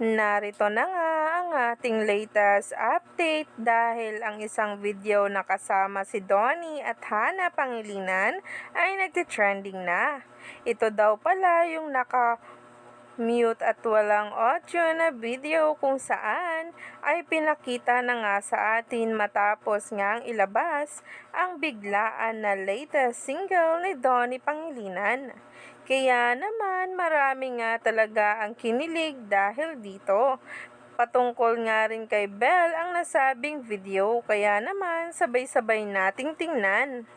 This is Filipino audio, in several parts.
Narito na nga ang ating latest update dahil ang isang video na kasama si Donnie at Hana Pangilinan ay nagtitrending na. Ito daw pala yung naka-mute at walang audio na video kung saan ay pinakita na nga sa atin matapos ngang ilabas ang biglaan na latest single ni Donnie Pangilinan. Kaya naman marami nga talaga ang kinilig dahil dito. Patungkol nga rin kay Belle ang nasabing video kaya naman sabay-sabay nating tingnan.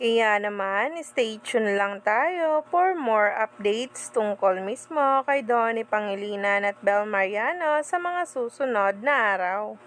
Kaya naman, stay tuned lang tayo for more updates tungkol mismo kay Donnie Pangilinan at Belle Mariano sa mga susunod na araw.